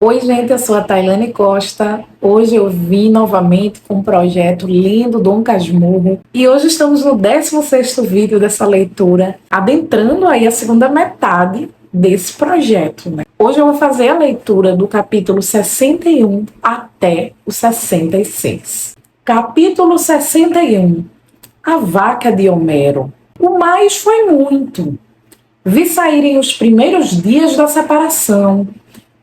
Oi, gente, eu sou a Tailane Costa. Hoje eu vim novamente com um projeto lindo, Dom Casmurro. E hoje estamos no 16º vídeo dessa leitura, adentrando aí a segunda metade desse projeto, né? Hoje eu vou fazer a leitura do capítulo 61 até o 66. Capítulo 61. A vaca de Homero. O mais foi muito. Vi saírem os primeiros dias da separação,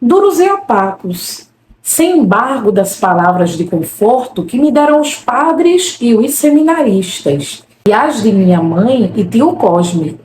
duros e opacos, sem embargo das palavras de conforto que me deram os padres e os seminaristas, e as de minha mãe e tio Cosme,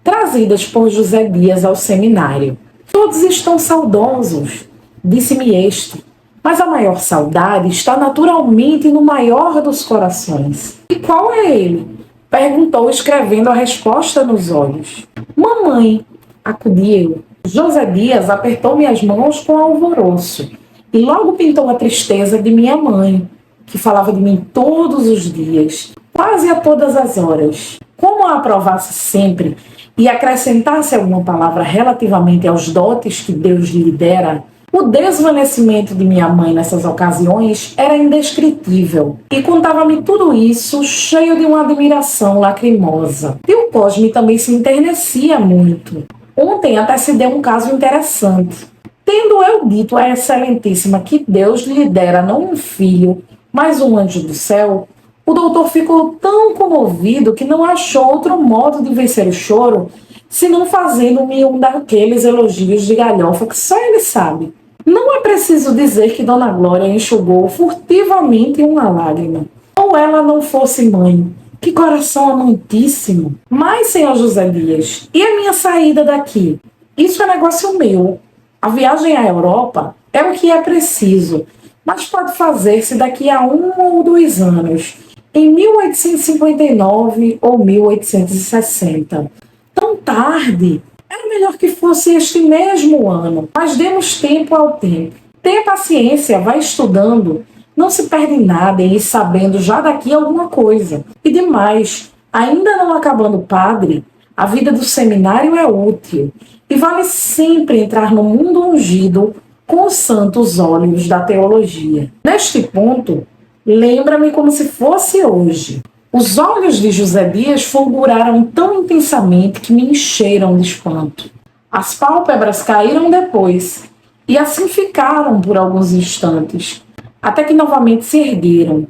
trazidas por José Dias ao seminário. Todos estão saudosos, disse-me este, mas a maior saudade está naturalmente no maior dos corações. E qual é ele? Perguntou, escrevendo a resposta nos olhos. Mamãe, acudi eu. José Dias apertou minhas mãos com alvoroço e logo pintou a tristeza de minha mãe, que falava de mim todos os dias, quase a todas as horas. Como a aprovasse sempre e acrescentasse alguma palavra relativamente aos dotes que Deus lhe dera, o desvanecimento de minha mãe nessas ocasiões era indescritível, e contava-me tudo isso cheio de uma admiração lacrimosa. E o Cosme também se enternecia muito. Ontem até se deu um caso interessante. Tendo eu dito à Excelentíssima que Deus lhe dera não um filho, mas um anjo do céu, o doutor ficou tão comovido que não achou outro modo de vencer o choro senão fazendo-me um daqueles elogios de galhofa que só ele sabe. Não é preciso dizer que Dona Glória enxugou furtivamente uma lágrima. Ou ela não fosse mãe. Que coração amantíssimo! Mas, senhor José Dias, e a minha saída daqui? Isso é negócio meu. A viagem à Europa é o que é preciso, mas pode fazer-se daqui a 1 ou 2 anos, em 1859 ou 1860. Tão tarde! Era melhor que fosse este mesmo ano, mas demos tempo ao tempo. Tenha paciência, vai estudando. Não se perde nada em ir sabendo já daqui alguma coisa. E demais, ainda não acabando padre, a vida do seminário é útil. E vale sempre entrar no mundo ungido com os santos olhos da teologia. Neste ponto, lembra-me como se fosse hoje. Os olhos de José Dias fulguraram tão intensamente que me encheram de espanto. As pálpebras caíram depois, e assim ficaram por alguns instantes, até que novamente se ergueram,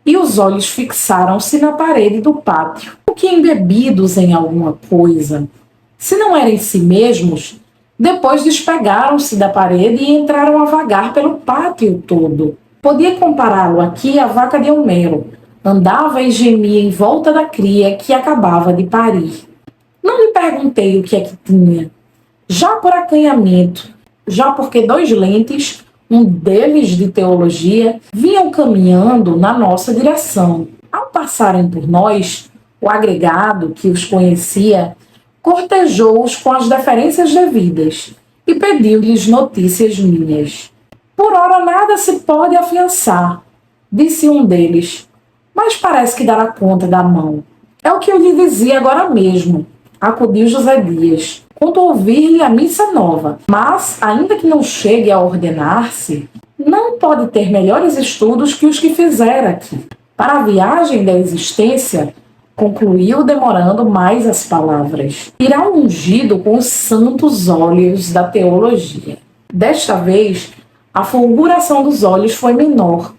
e os olhos fixaram-se na parede do pátio, o que embebidos em alguma coisa, se não era em si mesmos, depois despegaram-se da parede e entraram a vagar pelo pátio todo. Podia compará-lo aqui à vaca de Homero. Andava e gemia em volta da cria que acabava de parir. Não lhe perguntei o que é que tinha, já por acanhamento, já porque 2 lentes, um deles de teologia, vinham caminhando na nossa direção. Ao passarem por nós, o agregado, que os conhecia, cortejou-os com as deferências devidas e pediu-lhes notícias minhas. Por ora nada se pode afiançar, disse um deles, mas parece que dará conta da mão. É o que eu lhe dizia agora mesmo, acudiu José Dias, quanto ouvir-lhe a missa nova, mas, ainda que não chegue a ordenar-se, não pode ter melhores estudos que os que fizera aqui. Para a viagem da existência, concluiu demorando mais as palavras, irá ungido com os santos óleos da teologia. Desta vez, a fulguração dos olhos foi menor.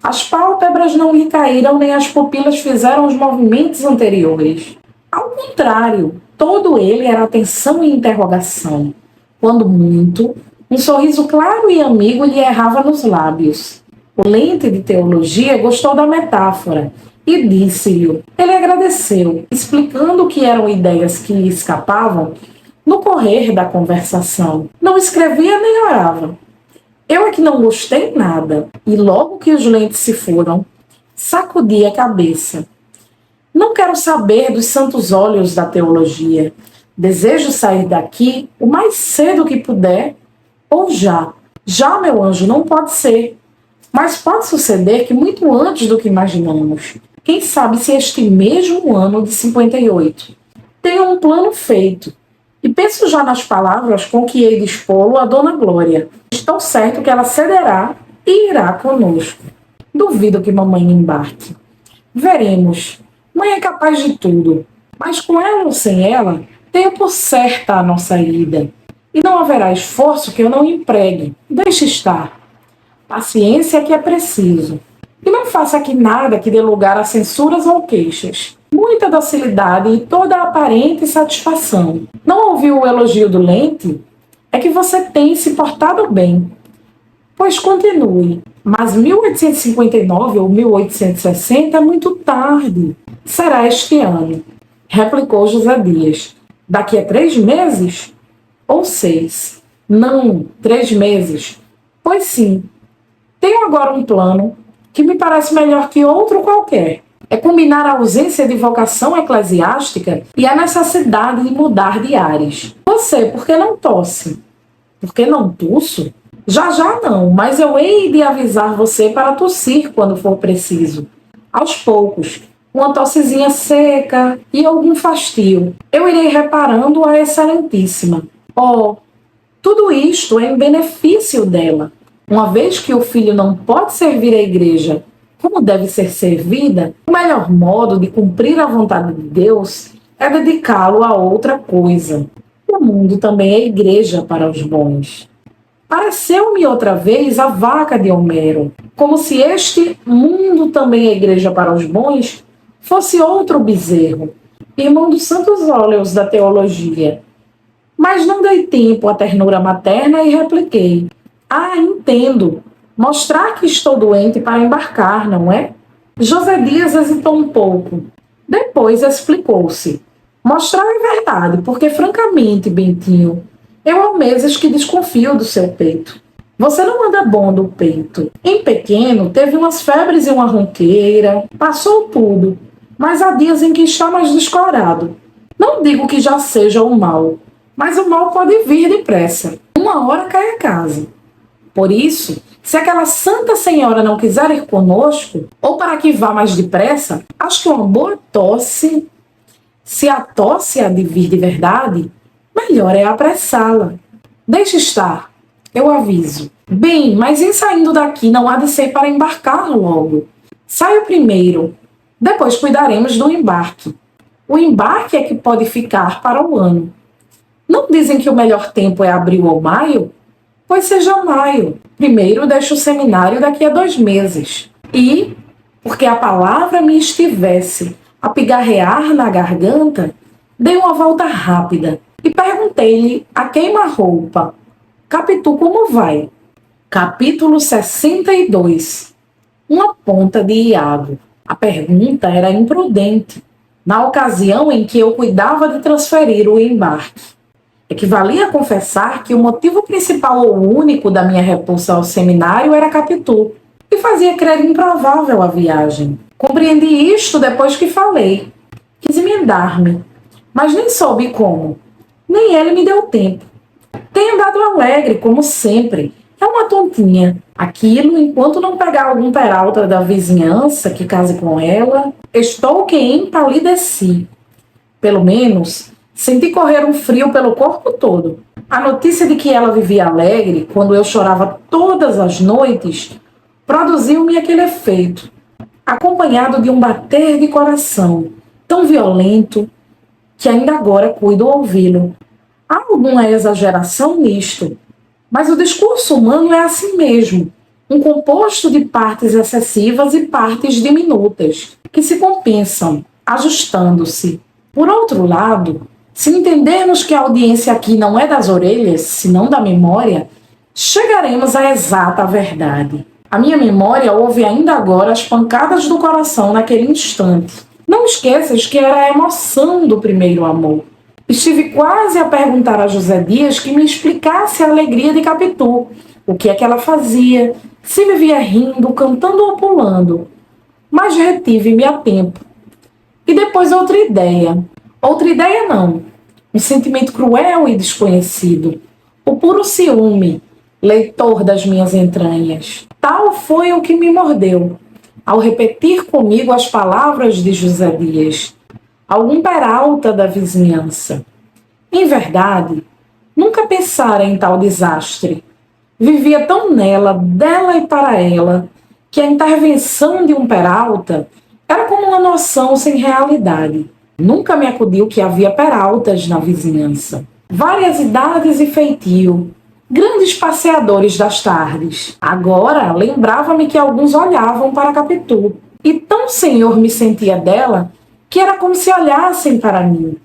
As pálpebras não lhe caíram nem as pupilas fizeram os movimentos anteriores. Ao contrário, todo ele era atenção e interrogação. Quando muito, um sorriso claro e amigo lhe errava nos lábios. O lente de teologia gostou da metáfora e disse-lhe. Ele agradeceu, explicando que eram ideias que lhe escapavam no correr da conversação. Não escrevia nem orava. Eu é que não gostei nada, e logo que os lentes se foram, sacudi a cabeça. Não quero saber dos santos óleos da teologia. Desejo sair daqui o mais cedo que puder, ou já. Já, meu anjo, não pode ser. Mas pode suceder que muito antes do que imaginamos. Quem sabe se este mesmo ano de 58. Tenho um plano feito, E penso já nas palavras com que hei de expô-lo a Dona Glória. Estou certo que ela cederá e irá conosco. Duvido que mamãe embarque. Veremos. Mãe é capaz de tudo. Mas com ela ou sem ela, tenho por certa a nossa ida. E não haverá esforço que eu não empregue. Deixe estar. Paciência é que é preciso. E não faça aqui nada que dê lugar a censuras ou queixas. Muita docilidade e toda a aparente satisfação. Não ouviu o elogio do Lente? É que você tem se portado bem. Pois continue. Mas 1859 ou 1860 é muito tarde. Será este ano, replicou José Dias. Daqui a 3 meses? Ou 6? Não, 3 meses. Pois sim. Tenho agora um plano que me parece melhor que outro qualquer. É combinar a ausência de vocação eclesiástica e a necessidade de mudar de ares. Você, por que não tosse? Por que não tusso? Já não, mas eu hei de avisar você para tossir quando for preciso. Aos poucos, uma tossezinha seca e algum fastio. Eu irei reparando a excelentíssima. Oh, tudo isto é em benefício dela. Uma vez que o filho não pode servir a igreja como deve ser servida, o melhor modo de cumprir a vontade de Deus é dedicá-lo a outra coisa. O mundo também é igreja para os bons. Pareceu-me outra vez a vaca de Homero, como se este mundo também é igreja para os bons fosse outro bezerro, irmão dos santos óleos da teologia. Mas não dei tempo à ternura materna e repliquei: Ah, entendo. Mostrar que estou doente para embarcar, não é? José Dias hesitou um pouco. Depois explicou-se. Mostrar é verdade, porque francamente, Bentinho, eu há meses que desconfio do seu peito. Você não anda bom do peito. Em pequeno, teve umas febres e uma ronqueira. Passou tudo. Mas há dias em que está mais descorado. Não digo que já seja o mal, mas o mal pode vir depressa. Uma hora cai a casa. Por isso, se aquela Santa Senhora não quiser ir conosco, ou para que vá mais depressa, acho que uma boa tosse, se a tosse há de vir de verdade, melhor é apressá-la. Deixe estar, eu aviso. Bem, mas em saindo daqui não há de ser para embarcar logo. Saio primeiro, depois cuidaremos do embarque. O embarque é que pode ficar para o ano. Não dizem que o melhor tempo é abril ou maio? Pois seja maio. Primeiro deixo o seminário daqui a 2 meses. E, porque a palavra me estivesse a pigarrear na garganta, dei uma volta rápida e perguntei-lhe a queima-roupa: Capitu, como vai? Capítulo 62. Uma ponta de Iago. A pergunta era imprudente, na ocasião em que eu cuidava de transferir o embarque. Equivalia a confessar que o motivo principal ou único da minha repulsa ao seminário era Capitu, e fazia crer improvável a viagem. Compreendi isto depois que falei. Quis emendar-me, mas nem soube como. Nem ele me deu tempo. Tem andado alegre, como sempre. É uma tontinha. Aquilo, enquanto não pegar algum peralta da vizinhança que case com ela, estou que empalideci. Pelo menos, senti correr um frio pelo corpo todo. A notícia de que ela vivia alegre, quando eu chorava todas as noites, produziu-me aquele efeito, acompanhado de um bater de coração tão violento que ainda agora cuido ouvi-lo. Há alguma exageração nisto, mas o discurso humano é assim mesmo, um composto de partes excessivas e partes diminutas, que se compensam, ajustando-se. Por outro lado, se entendermos que a audiência aqui não é das orelhas, senão da memória, chegaremos à exata verdade. A minha memória ouve ainda agora as pancadas do coração naquele instante. Não esqueças que era a emoção do primeiro amor. Estive quase a perguntar a José Dias que me explicasse a alegria de Capitu, o que é que ela fazia, se vivia rindo, cantando ou pulando. Mas retive-me a tempo. E depois outra ideia. Outra ideia não. Um sentimento cruel e desconhecido. O puro ciúme, leitor das minhas entranhas. Tal foi o que me mordeu, ao repetir comigo as palavras de José Dias. Algum peralta da vizinhança. Em verdade, nunca pensara em tal desastre. Vivia tão nela, dela e para ela, que a intervenção de um Peralta era como uma noção sem realidade. Nunca me acudiu que havia Peraltas na vizinhança. Várias idades e feitio, grandes passeadores das tardes. Agora lembrava-me que alguns olhavam para Capitu, e tão senhor me sentia dela, que era como se olhassem para mim.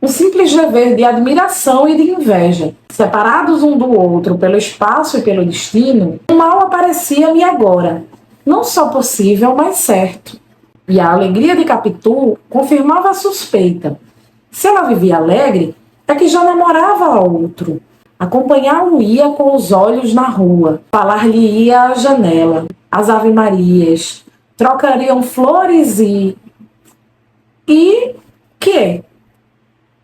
Um simples dever de admiração e de inveja. Separados um do outro pelo espaço e pelo destino, o mal aparecia-me agora, não só possível, mas certo. E a alegria de Capitu confirmava a suspeita. Se ela vivia alegre, é que já namorava a outro. Acompanhá-lo-ia com os olhos na rua, falar-lhe-ia à janela, as ave-marias, trocariam flores E que?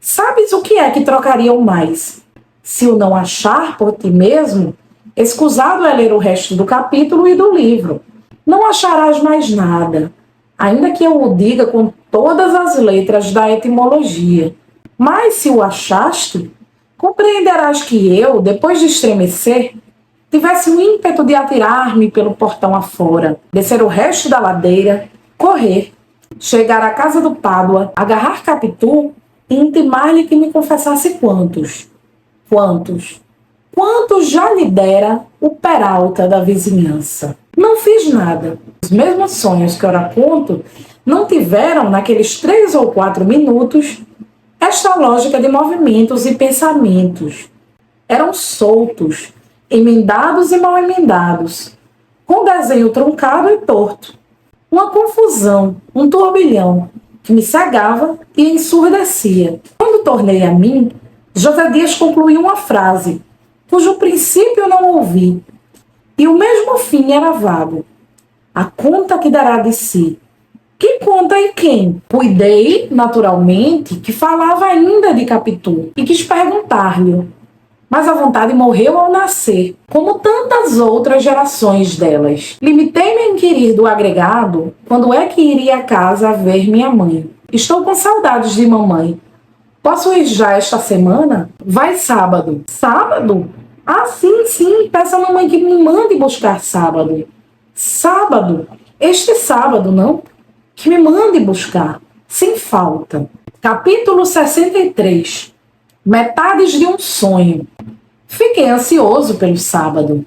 Sabes o que é que trocariam mais? Se o não achar por ti mesmo, escusado é ler o resto do capítulo e do livro. Não acharás mais nada, ainda que eu o diga com todas as letras da etimologia. Mas se o achaste, compreenderás que eu, depois de estremecer, tivesse o ímpeto de atirar-me pelo portão afora, descer o resto da ladeira, correr, chegar à casa do Pádua, agarrar Capitu e intimar-lhe que me confessasse quantos já lhe dera o Peralta da vizinhança. Não fiz nada. Os mesmos sonhos que ora conto não tiveram, naqueles 3 ou 4 minutos, esta lógica de movimentos e pensamentos. Eram soltos, emendados e mal emendados, com desenho truncado e torto. Uma confusão, um turbilhão, que me cegava e ensurdecia. Quando tornei a mim, José Dias concluiu uma frase, cujo princípio não ouvi, e o mesmo fim era vago. A conta que dará de si. Que conta e quem? Cuidei, naturalmente, que falava ainda de Capitu, e quis perguntar-lhe, mas a vontade morreu ao nascer, como tantas outras gerações delas. Limitei-me a inquirir do agregado quando é que iria a casa ver minha mãe. Estou com saudades de mamãe. Posso ir já esta semana? Vai sábado. Sábado? Ah, sim, peça a mamãe que me mande buscar sábado. Sábado? Este sábado, não? Que me mande buscar. Sem falta. Capítulo 63. Metades de um sonho. Fiquei ansioso pelo sábado.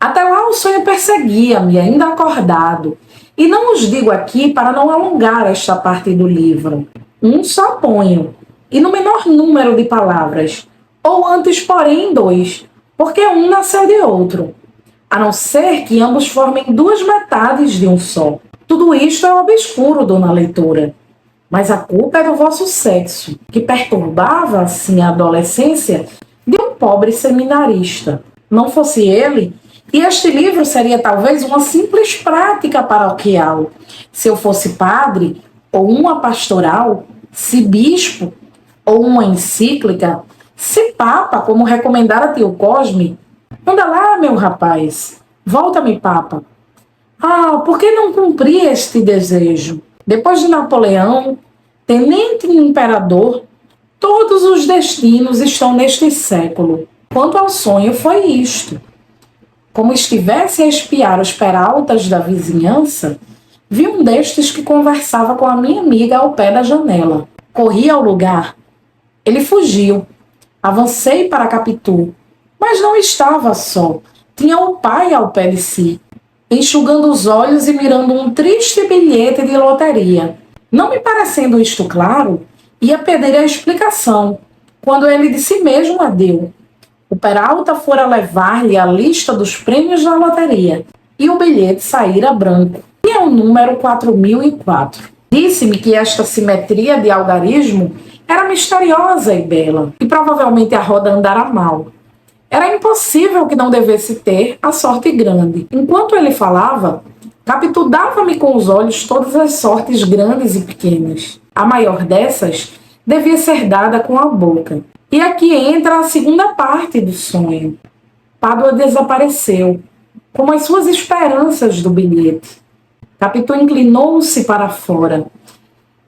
Até lá o sonho perseguia-me, ainda acordado. E não os digo aqui para não alongar esta parte do livro. Um só ponho, e no menor número de palavras, ou antes, porém, 2, porque um nasceu de outro. A não ser que ambos formem 2 metades de um só. Tudo isto é obscuro, dona leitora. Mas a culpa é do vosso sexo, que perturbava, assim, a adolescência de um pobre seminarista. Não fosse ele, e este livro seria talvez uma simples prática paroquial. Se eu fosse padre, ou uma pastoral, se bispo, ou uma encíclica, se papa, como recomendara tio Cosme. Anda lá, meu rapaz, volta-me papa. Ah, por que não cumprir este desejo? Depois de Napoleão, tenente e imperador, todos os destinos estão neste século. Quanto ao sonho, foi isto. Como estivesse a espiar os peraltas da vizinhança, vi um destes que conversava com a minha amiga ao pé da janela. Corri ao lugar. Ele fugiu. Avancei para Capitu, mas não estava só. Tinha o pai ao pé de si, enxugando os olhos e mirando um triste bilhete de loteria. Não me parecendo isto claro, ia pedir a explicação, quando ele de si mesmo a deu. O Peralta fora levar-lhe a lista dos prêmios da loteria, e o bilhete saíra branco. Tinha o número 4004. Disse-me que esta simetria de algarismo era misteriosa e bela, e provavelmente a roda andara mal. Era impossível que não devesse ter a sorte grande. Enquanto ele falava, Capitu dava-me com os olhos todas as sortes grandes e pequenas. A maior dessas devia ser dada com a boca. E aqui entra a segunda parte do sonho. Pádua desapareceu, como as suas esperanças do bilhete. Capitu inclinou-se para fora.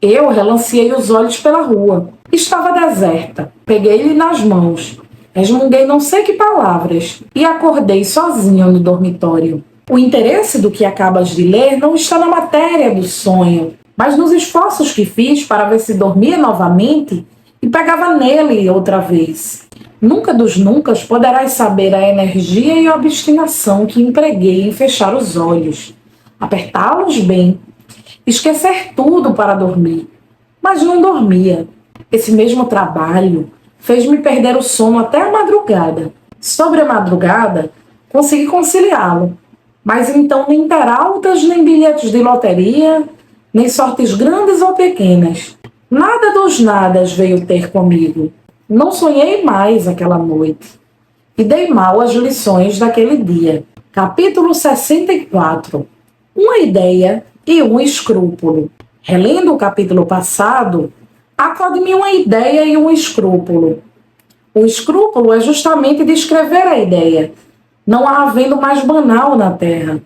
Eu relanceei os olhos pela rua. Estava deserta. Peguei-lhe nas mãos. Resmunguei não sei que palavras e acordei sozinho no dormitório. O interesse do que acabas de ler não está na matéria do sonho, mas nos esforços que fiz para ver se dormia novamente e pegava nele outra vez. Nunca dos nuncas poderás saber a energia e a obstinação que empreguei em fechar os olhos, apertá-los bem, esquecer tudo para dormir. Mas não dormia. Esse mesmo trabalho fez-me perder o sono até a madrugada. Sobre a madrugada, consegui conciliá-lo, mas então nem peraltas, nem bilhetes de loteria, nem sortes grandes ou pequenas. Nada dos nadas veio ter comigo. Não sonhei mais aquela noite. E dei mal às lições daquele dia. Capítulo 64. Uma ideia e um escrúpulo. Relendo o capítulo passado, acode-me uma ideia e um escrúpulo. O escrúpulo é justamente descrever a ideia, não a havendo mais banal na Terra,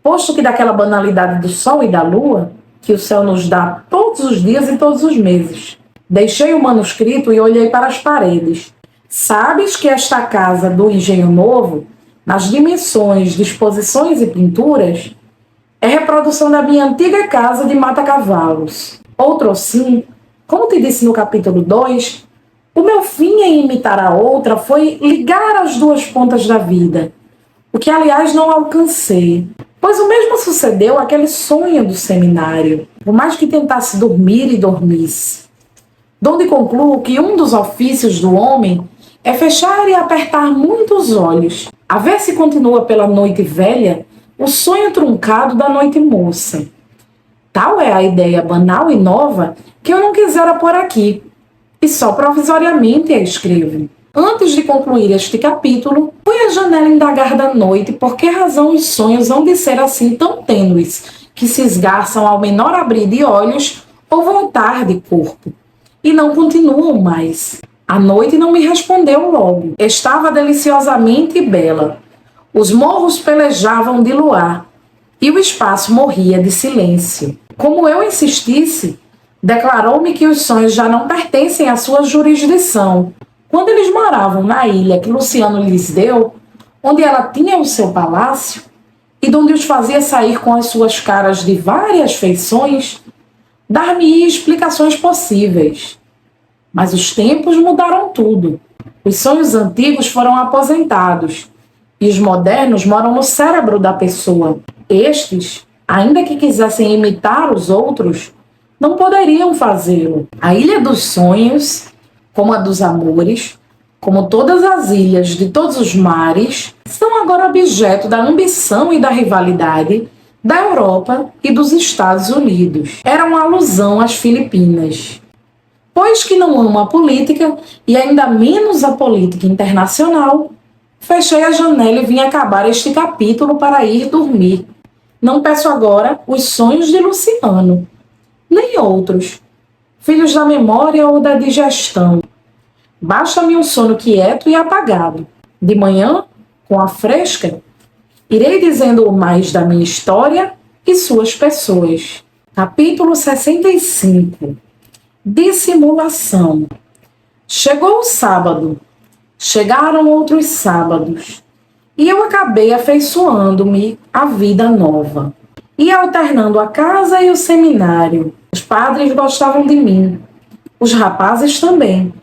posto que daquela banalidade do Sol e da Lua, que o céu nos dá todos os dias e todos os meses. Deixei o manuscrito e olhei para as paredes. Sabes que esta casa do Engenho Novo, nas dimensões, disposições e pinturas, é reprodução da minha antiga casa de Mata-Cavalos. Outrossim, como te disse no capítulo 2, o meu fim em imitar a outra foi ligar as duas pontas da vida, o que aliás não alcancei, pois o mesmo sucedeu àquele sonho do seminário, por mais que tentasse dormir e dormisse. Donde concluo que um dos ofícios do homem é fechar e apertar muito os olhos, a ver se continua pela noite velha o sonho truncado da noite moça. Tal é a ideia banal e nova que eu não quisera pôr aqui, e só provisoriamente a escrevo. Antes de concluir este capítulo, fui à janela indagar da noite por que razão os sonhos hão de ser assim tão tênues, que se esgarçam ao menor abrir de olhos ou voltar de corpo, e não continuam mais. A noite não me respondeu logo. Estava deliciosamente bela. Os morros pelejavam de luar, e o espaço morria de silêncio. Como eu insistisse, declarou-me que os sonhos já não pertencem à sua jurisdição. Quando eles moravam na ilha que Luciano lhes deu, onde ela tinha o seu palácio, e donde os fazia sair com as suas caras de várias feições, dar-me-ia explicações possíveis. Mas os tempos mudaram tudo. Os sonhos antigos foram aposentados, e os modernos moram no cérebro da pessoa. Estes, ainda que quisessem imitar os outros, não poderiam fazê-lo. A Ilha dos Sonhos, como a dos Amores, como todas as ilhas de todos os mares, são agora objeto da ambição e da rivalidade da Europa e dos Estados Unidos. Era uma alusão às Filipinas. Pois que não amo a política, e ainda menos a política internacional, fechei a janela e vim acabar este capítulo para ir dormir. Não peço agora os sonhos de Luciano, nem outros, filhos da memória ou da digestão. Basta-me um sono quieto e apagado. De manhã, com a fresca, irei dizendo o mais da minha história e suas pessoas. Capítulo 65. Dissimulação. Chegou o sábado. Chegaram outros sábados. E eu acabei afeiçoando-me à vida nova. Ia alternando a casa e o seminário. Os padres gostavam de mim. Os rapazes também.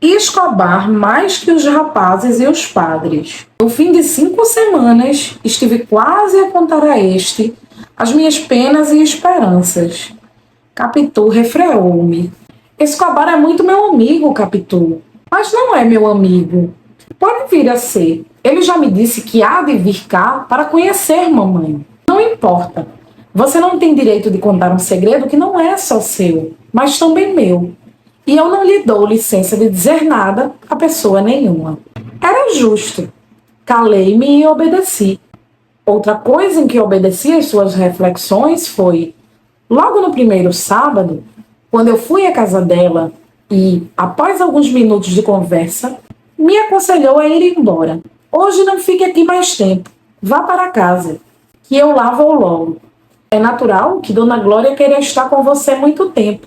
E Escobar mais que os rapazes e os padres. No fim de 5 semanas, estive quase a contar a este as minhas penas e esperanças. Capitu refreou-me. Escobar é muito meu amigo, Capitu. Mas não é meu amigo. Pode vir a ser. Ele já me disse que há de vir cá para conhecer mamãe. Não importa. Você não tem direito de contar um segredo que não é só seu, mas também meu. E eu não lhe dou licença de dizer nada a pessoa nenhuma. Era justo. Calei-me e obedeci. Outra coisa em que obedeci às suas reflexões foi, logo no primeiro sábado, quando eu fui à casa dela e, após alguns minutos de conversa, me aconselhou a ir embora. Hoje não fique aqui mais tempo. Vá para casa, que eu lá vou logo. É natural que Dona Glória queira estar com você muito tempo,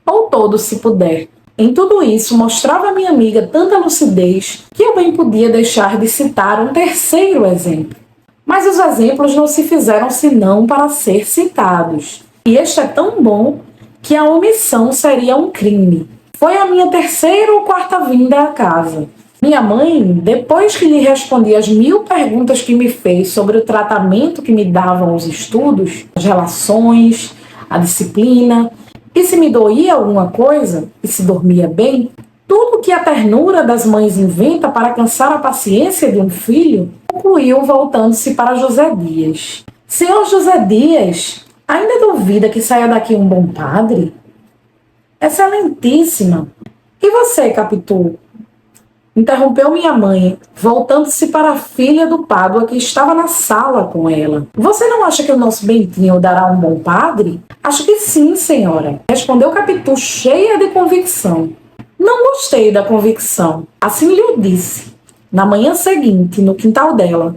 ou todo se puder. Em tudo isso, mostrava a minha amiga tanta lucidez que eu bem podia deixar de citar um terceiro exemplo. Mas os exemplos não se fizeram senão para ser citados. E este é tão bom que a omissão seria um crime. Foi a minha terceira ou quarta vinda à casa. Minha mãe, depois que lhe respondi as 1000 perguntas que me fez sobre o tratamento que me davam os estudos, as relações, a disciplina, e se me doía alguma coisa, e se dormia bem, tudo que a ternura das mães inventa para cansar a paciência de um filho, concluiu voltando-se para José Dias. Senhor José Dias, ainda duvida que saia daqui um bom padre? Excelentíssima! E você, Capitu? Interrompeu minha mãe, voltando-se para a filha do Pádua que estava na sala com ela. Você não acha que o nosso Bentinho dará um bom padre? Acho que sim, senhora, respondeu Capitu cheia de convicção. Não gostei da convicção. Assim lhe o disse. Na manhã seguinte, no quintal dela,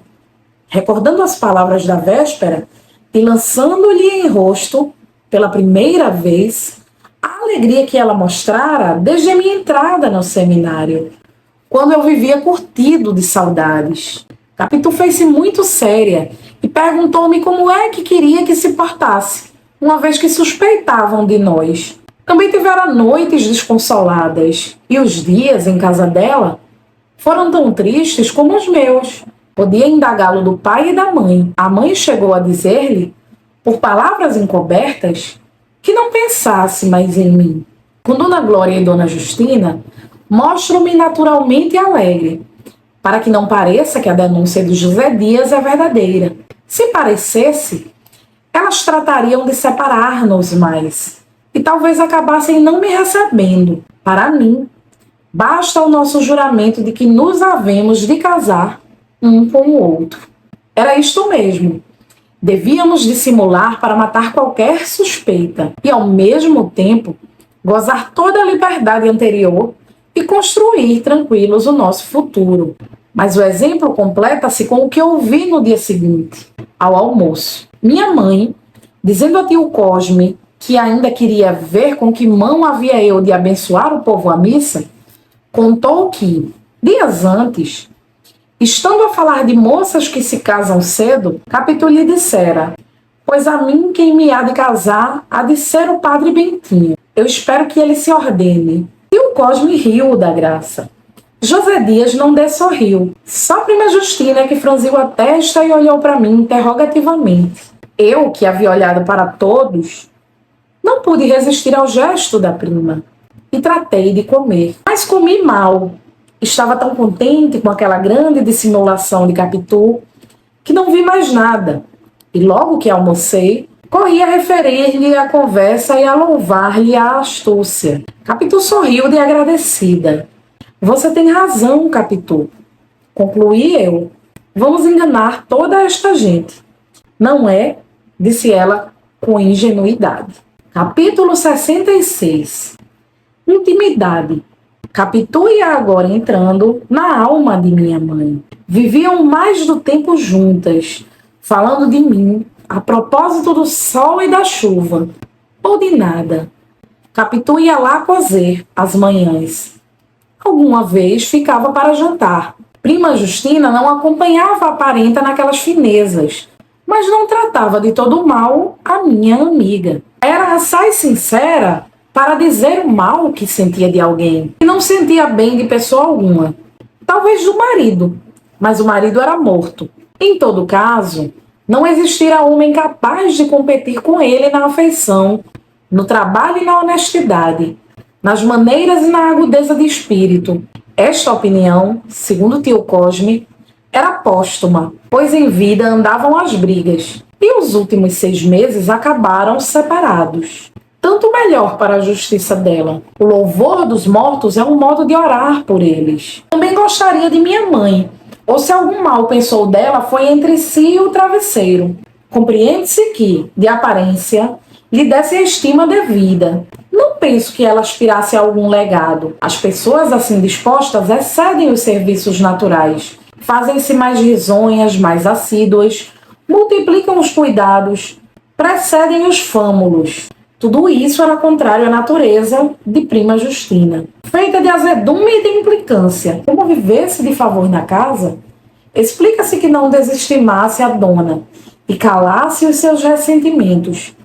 recordando as palavras da véspera e lançando-lhe em rosto, pela primeira vez, a alegria que ela mostrara desde a minha entrada no seminário, quando eu vivia curtido de saudades. Capitu fez-se muito séria e perguntou-me como é que queria que se portasse, uma vez que suspeitavam de nós. Também tivera noites desconsoladas, e os dias em casa dela foram tão tristes como os meus. Podia indagá-lo do pai e da mãe. A mãe chegou a dizer-lhe, por palavras encobertas, que não pensasse mais em mim. Com Dona Glória e Dona Justina, mostro-me naturalmente alegre, para que não pareça que a denúncia de José Dias é verdadeira. Se parecesse, elas tratariam de separar-nos mais, e talvez acabassem não me recebendo. Para mim, basta o nosso juramento de que nos havemos de casar um com o outro. Era isto mesmo. Devíamos dissimular para matar qualquer suspeita e, ao mesmo tempo, gozar toda a liberdade anterior e construir tranquilos o nosso futuro. Mas o exemplo completa-se com o que ouvi no dia seguinte, ao almoço. Minha mãe, dizendo a tio Cosme que ainda queria ver com que mão havia eu de abençoar o povo à missa, contou que, dias antes, estando a falar de moças que se casam cedo, Capitu lhe dissera: pois a mim quem me há de casar há de ser o padre Bentinho. Eu espero que ele se ordene. E o Cosme riu da graça. José Dias não dessorriu. Só prima Justina que franziu a testa e olhou para mim interrogativamente. Eu, que havia olhado para todos, não pude resistir ao gesto da prima e tratei de comer. Mas comi mal. Estava tão contente com aquela grande dissimulação de Capitu que não vi mais nada. E logo que almocei, corri a referir-lhe a conversa e a louvar-lhe a astúcia. Capitu sorriu de agradecida. Você tem razão, Capitu, concluí eu. Vamos enganar toda esta gente. Não é? Disse ela com ingenuidade. Capítulo 66. Intimidade. Capitu ia agora entrando na alma de minha mãe. Viviam mais do tempo juntas, falando de mim, a propósito do sol e da chuva, ou de nada. Capitu ia lá cozer, às manhãs. Alguma vez ficava para jantar. Prima Justina não acompanhava a parenta naquelas finezas, mas não tratava de todo mal a minha amiga. Era assaz sincera para dizer o mal que sentia de alguém, e não sentia bem de pessoa alguma. Talvez do marido, mas o marido era morto. Em todo caso, não existira homem capaz de competir com ele na afeição, no trabalho e na honestidade, nas maneiras e na agudeza de espírito. Esta opinião, segundo tio Cosme, era póstuma, pois em vida andavam às brigas, e os últimos 6 meses acabaram separados. Tanto melhor para a justiça dela. O louvor dos mortos é um modo de orar por eles. Também gostaria de minha mãe, ou se algum mal pensou dela foi entre si e o travesseiro. Compreende-se que, de aparência, lhe desse a estima devida. Não penso que ela aspirasse a algum legado. As pessoas assim dispostas excedem os serviços naturais, fazem-se mais risonhas, mais assíduas, multiplicam os cuidados, precedem os fâmulos. Tudo isso era contrário à natureza de prima Justina. Feita de azedume e de implicância, como vivesse de favor na casa, explica-se que não desestimasse a dona e calasse os seus ressentimentos,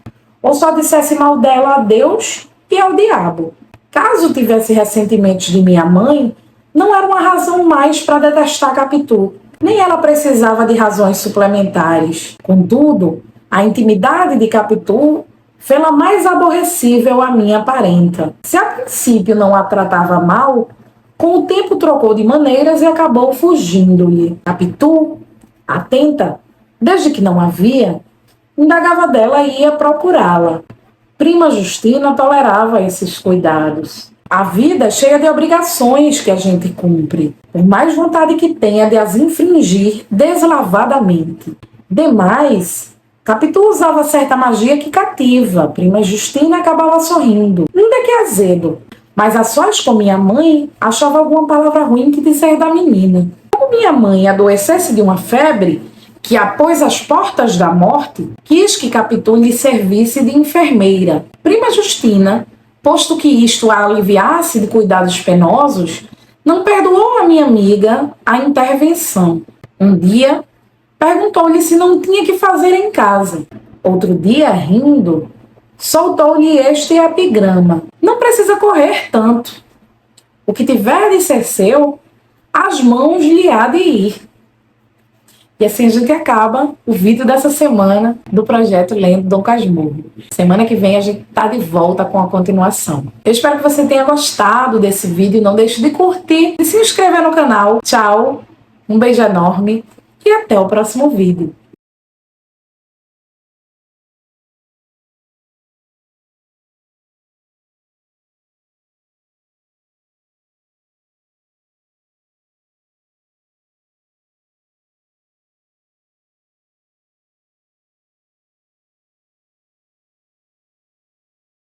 ou só dissesse mal dela a Deus e ao diabo. Caso tivesse ressentimentos de minha mãe, não era uma razão mais para detestar Capitu, nem ela precisava de razões suplementares. Contudo, a intimidade de Capitu fê-la mais aborrecível à minha parenta. Se a princípio não a tratava mal, com o tempo trocou de maneiras e acabou fugindo-lhe. Capitu, atenta, desde que não a via, indagava dela e ia procurá-la. Prima Justina tolerava esses cuidados. A vida é cheia de obrigações que a gente cumpre, por mais vontade que tenha de as infringir deslavadamente. Demais, Capitu usava certa magia que cativa. Prima Justina acabava sorrindo, ainda que azedo, mas a sós com minha mãe achava alguma palavra ruim que dizer da menina. Como minha mãe adoecesse de uma febre que a pôs às portas da morte, quis que Capitu lhe servisse de enfermeira. Prima Justina, posto que isto a aliviasse de cuidados penosos, não perdoou a minha amiga a intervenção. Um dia, perguntou-lhe se não tinha que fazer em casa. Outro dia, rindo, soltou-lhe este epigrama: não precisa correr tanto. O que tiver de ser seu, as mãos lhe há de ir. E assim a gente acaba o vídeo dessa semana do projeto Lendo Dom Casmurro. Semana que vem a gente tá de volta com a continuação. Eu espero que você tenha gostado desse vídeo. Não deixe de curtir e se inscrever no canal. Tchau, um beijo enorme e até o próximo vídeo.